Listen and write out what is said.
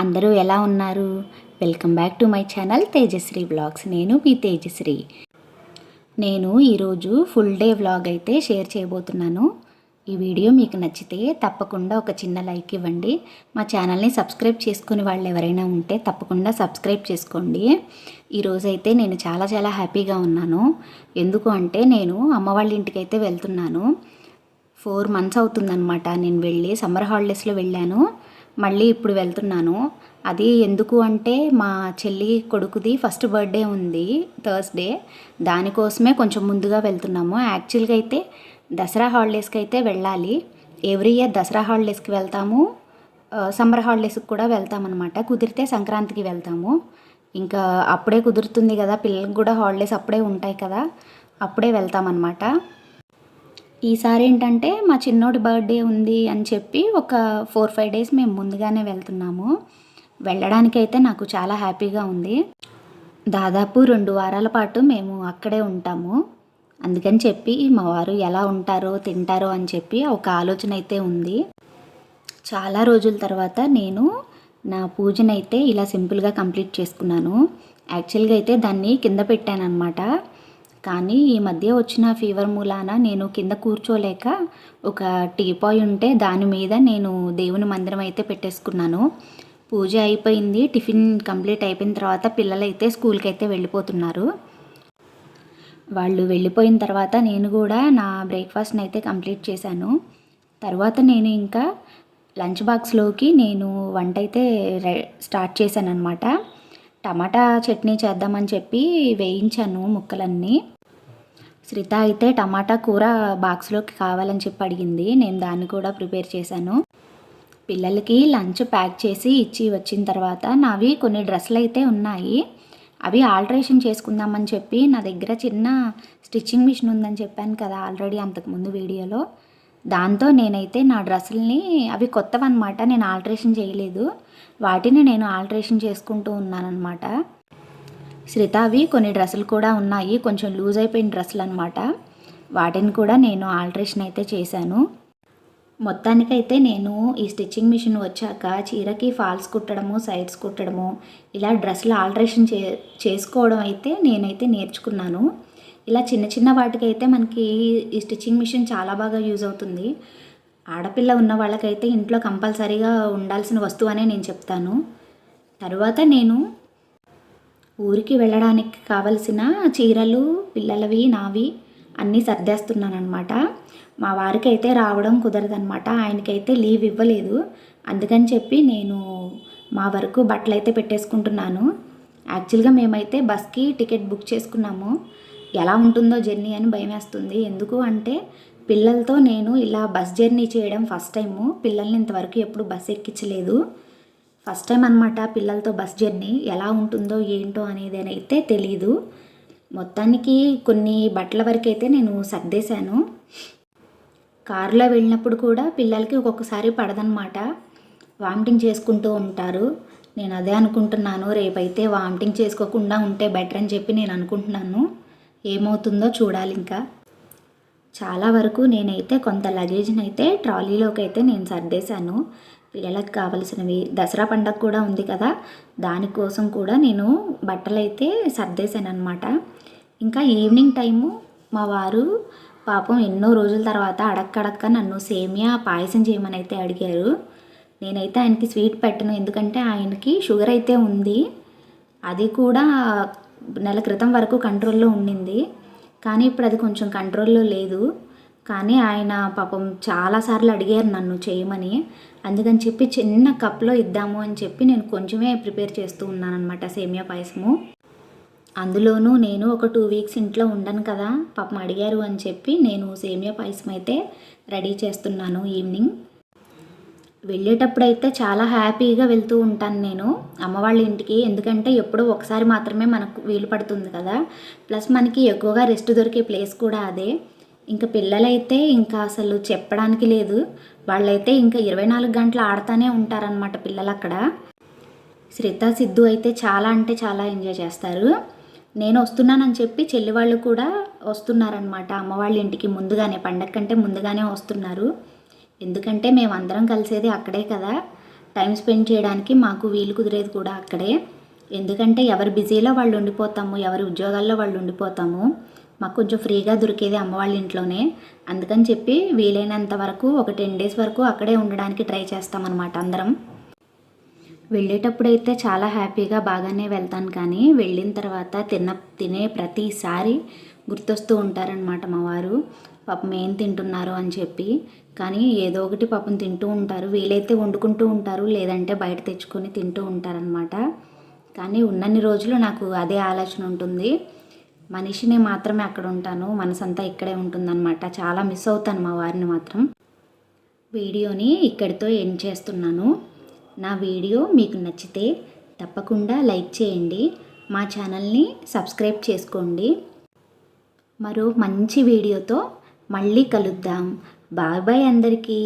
అందరూ ఎలా ఉన్నారు? Welcome back to my channel Tejasri vlogs. నేను మీ తేజశ్రీ. నేను ఈరోజు ఫుల్ డే వ్లాగ్ అయితే షేర్ చేయబోతున్నాను. ఈ వీడియో మీకు నచ్చితే తప్పకుండా ఒక చిన్న లైక్ ఇవ్వండి. మా ఛానల్ని సబ్స్క్రైబ్ చేసుకునే వాళ్ళు ఎవరైనా ఉంటే తప్పకుండా సబ్స్క్రైబ్ చేసుకోండి. ఈరోజైతే నేను చాలా హ్యాపీగా ఉన్నాను. ఎందుకు అంటే నేను అమ్మ వాళ్ళ ఇంటికి అయితే వెళ్తున్నాను. 4 months అవుతుందన్నమాట నేను వెళ్ళి. సమ్మర్ హాలిడేస్లో వెళ్ళాను, మళ్ళీ ఇప్పుడు వెళ్తున్నాను. అది ఎందుకు అంటే మా చెల్లి కొడుకుది ఫస్ట్ బర్త్డే ఉంది థర్స్డే. దానికోసమే కొంచెం ముందుగా వెళ్తున్నాము. యాక్చువల్గా అయితే దసరా హాలిడేస్కి అయితే వెళ్ళాలి. ఎవ్రీ ఇయర్ దసరా హాలిడేస్కి వెళ్తాము, సమ్మర్ హాలిడేస్కి కూడా వెళ్తామన్నమాట. కుదిరితే సంక్రాంతికి వెళ్తాము. ఇంకా అప్పుడే కుదురుతుంది కదా, పిల్లలకు కూడా హాలిడేస్ అప్పుడే ఉంటాయి కదా, అప్పుడే వెళ్తామన్నమాట. ఈసారి ఏంటంటే మా చిన్నోడి బర్త్డే ఉంది అని చెప్పి ఒక 4-5 days మేము ముందుగానే వెళ్తున్నాము. వెళ్ళడానికైతే నాకు చాలా హ్యాపీగా ఉంది. దాదాపు 2 వారాల పాటు మేము అక్కడే ఉంటాము. అందుకని చెప్పి మా వారు ఎలా ఉంటారో తింటారో అని చెప్పి ఒక ఆలోచన అయితే ఉంది. చాలా రోజుల తర్వాత నేను నా పూజనైతే ఇలా సింపుల్గా కంప్లీట్ చేసుకున్నాను. యాక్చువల్గా అయితే దాన్ని కింద పెట్టాను అనమాట. కానీ ఈ మధ్య వచ్చిన ఫీవర్ మూలాన నేను కింద కూర్చోలేక ఒక టీపాయ్ ఉంటే దాని మీద నేను దేవుని మందిరం అయితే పెట్టేసుకున్నాను. పూజ అయిపోయింది, టిఫిన్ కంప్లీట్ అయిపోయిన తర్వాత పిల్లలైతే స్కూల్కి అయితే వెళ్ళిపోతున్నారు. వాళ్ళు వెళ్ళిపోయిన తర్వాత నేను కూడా నా బ్రేక్ఫాస్ట్ని అయితే కంప్లీట్ చేశాను. తర్వాత నేను ఇంకా లంచ్ బాక్స్లోకి నేను వంట అయితే స్టార్ట్ చేశాను అనమాట. టమాటా చట్నీ చేద్దామని చెప్పి వేయించాను ముక్కలన్నీ. శ్రిత అయితే టమాటా కూర బాక్స్లోకి కావాలని చెప్పి అడిగింది. నేను దాన్ని కూడా ప్రిపేర్ చేశాను. పిల్లలకి లంచ్ ప్యాక్ చేసి ఇచ్చి వచ్చిన తర్వాత నావి కొన్ని డ్రెస్సులు అయితే ఉన్నాయి. అవి ఆల్టరేషన్ చేసుకుందామని చెప్పి నా దగ్గర చిన్న స్టిచ్చింగ్ మిషన్ ఉందని చెప్పాను కదా ఆల్రెడీ అంతకుముందు వీడియోలో. దాంతో నేనైతే నా డ్రెస్సుల్ని, అవి కొత్తవన్నమాట, నేను ఆల్టరేషన్ చేయలేదు, వాటిని నేను ఆల్టరేషన్ చేసుకుంటూ ఉన్నానన్నమాట. శ్రితావి కొన్ని డ్రెస్సులు కూడా ఉన్నాయి, కొంచెం లూజ్ అయిపోయిన డ్రెస్సులు అనమాట. వాటిని కూడా నేను ఆల్టరేషన్ అయితే చేశాను. మొత్తానికైతే నేను ఈ స్టిచ్చింగ్ మిషన్ వచ్చాక చీరకి ఫాల్స్ కుట్టడము, సైడ్స్ కుట్టడము, ఇలా డ్రెస్సులు ఆల్టరేషన్ చేసుకోవడం అయితే నేనైతే నేర్చుకున్నాను. ఇలా చిన్న వాటికైతే మనకి ఈ స్టిచ్చింగ్ మిషన్ చాలా బాగా యూజ్ అవుతుంది. ఆడపిల్ల ఉన్న వాళ్ళకైతే ఇంట్లో కంపల్సరీగా ఉండాల్సిన వస్తువు అనే నేను చెప్తాను. తర్వాత నేను ఊరికి వెళ్ళడానికి కావలసిన చీరలు, పిల్లలవి నావి అన్నీ సర్దేస్తున్నాను అనమాట. మా వారికి అయితే రావడం కుదరదనమాట, ఆయనకైతే లీవ్ ఇవ్వలేదు. అందుకని చెప్పి నేను మా వరకు బట్టలు అయితే పెట్టేసుకుంటున్నాను. యాక్చువల్గా మేమైతే బస్కి టికెట్ బుక్ చేసుకున్నాము. ఎలా ఉంటుందో జర్నీ అని భయం వేస్తుంది. ఎందుకు అంటే పిల్లలతో నేను ఇలా బస్ జర్నీ చేయడం ఫస్ట్ టైము. పిల్లల్ని ఇంతవరకు ఎప్పుడు బస్ ఎక్కించలేదు, ఫస్ట్ టైం అనమాట పిల్లలతో బస్ జర్నీ. ఎలా ఉంటుందో ఏంటో అనేది అయితే తెలీదు. మొత్తానికి కొన్ని బట్టల వరకు అయితే నేను సర్దేశాను. కారులో వెళ్ళినప్పుడు కూడా పిల్లలకి ఒక్కొక్కసారి పడదనమాట, వామిటింగ్ చేసుకుంటూ ఉంటారు. నేను అదే అనుకుంటున్నాను, రేపైతే వామిటింగ్ చేసుకోకుండా ఉంటే బెటర్ అని చెప్పి నేను అనుకుంటున్నాను. ఏమవుతుందో చూడాలి. ఇంకా చాలా వరకు నేనైతే కొంత లగేజ్ని అయితే ట్రాలీలోకి అయితే నేను సర్దేశాను. పిల్లలకు కావలసినవి, దసరా పండగ కూడా ఉంది కదా, దానికోసం కూడా నేను బట్టలు అయితే సర్దేశాను అనమాట. ఇంకా ఈవినింగ్ టైము మా వారు పాపం ఎన్నో రోజుల తర్వాత అడక్క నన్ను సేమియా పాయసం చేయమని అయితే అడిగారు. నేనైతే ఆయనకి స్వీట్ పెట్టను, ఎందుకంటే ఆయనకి షుగర్ అయితే ఉంది. అది కూడా నెల క్రితం వరకు కంట్రోల్లో ఉండింది, కానీ ఇప్పుడు అది కొంచెం కంట్రోల్లో లేదు. కానీ ఆయన పాపం చాలాసార్లు అడిగారు నన్ను చేయమని. అందుకని చెప్పి చిన్న కప్లో ఇద్దాము అని చెప్పి నేను కొంచెమే ప్రిపేర్ చేస్తూ ఉన్నాను అనమాట సేమియా పాయసము. అందులోనూ నేను ఒక 2 weeks ఇంట్లో ఉండను కదా, పాపం అడిగారు అని చెప్పి నేను సేమియా పాయసం అయితే రెడీ చేస్తున్నాను. ఈవినింగ్ వెళ్ళేటప్పుడైతే చాలా హ్యాపీగా వెళ్తూ ఉంటాను నేను అమ్మవాళ్ళ ఇంటికి. ఎందుకంటే ఎప్పుడో ఒకసారి మాత్రమే మనకు వీలు పడుతుంది కదా, ప్లస్ మనకి ఎక్కువగా రెస్ట్ దొరికే ప్లేస్ కూడా అదే. ఇంకా పిల్లలైతే ఇంకా అసలు చెప్పడానికి లేదు, వాళ్ళైతే ఇంకా 24 గంటలు ఆడుతూనే ఉంటారనమాట పిల్లలు అక్కడ. శ్రిత, సిద్ధు అయితే చాలా అంటే చాలా ఎంజాయ్ చేస్తారు. నేను వస్తున్నానని చెప్పి చెల్లి వాళ్ళు కూడా వస్తున్నారనమాట అమ్మవాళ్ళ ఇంటికి ముందుగానే, పండగ కంటే ముందుగానే వస్తున్నారు. ఎందుకంటే మేమందరం కలిసేది అక్కడే కదా, టైం స్పెండ్ చేయడానికి మాకు వీలు కుదిరేది కూడా అక్కడే. ఎందుకంటే ఎవరి బిజీలో వాళ్ళు ఉండిపోతాము, ఎవరి ఉద్యోగాల్లో వాళ్ళు ఉండిపోతాము. మాకు కొంచెం ఫ్రీగా దొరికేది అమ్మ వాళ్ళ ఇంట్లోనే. అందుకని చెప్పి వీలైనంత వరకు ఒక 10 days వరకు అక్కడే ఉండడానికి ట్రై చేస్తామన్నమాట అందరం. వెళ్ళేటప్పుడైతే చాలా హ్యాపీగా బాగానే వెళ్తాను, కానీ వెళ్ళిన తర్వాత తినే ప్రతిసారి గుర్తొస్తూ ఉంటారనమాట మా వారు. పాపం ఏం తింటున్నారు అని చెప్పి. కానీ ఏదో ఒకటి పాపం తింటూ ఉంటారు. వీలైతే వండుకుంటూ ఉంటారు, లేదంటే బయట తెచ్చుకొని తింటూ ఉంటారనమాట. కానీ ఉన్నన్ని రోజులు నాకు అదే ఆలోచన ఉంటుంది. మనిషిని మాత్రమే అక్కడ ఉంటాను, మనసంతా ఇక్కడే ఉంటుందన్నమాట. చాలా మిస్ అవుతాను మా వారిని మాత్రం. వీడియోని ఇక్కడితో ఎండ్ చేస్తున్నాను. నా వీడియో మీకు నచ్చితే తప్పకుండా లైక్ చేయండి, మా ఛానల్ని సబ్స్క్రైబ్ చేసుకోండి. మరో మంచి వీడియోతో మళ్ళీ కలుద్దాం. బాయ్ బాయ్ అందరికీ.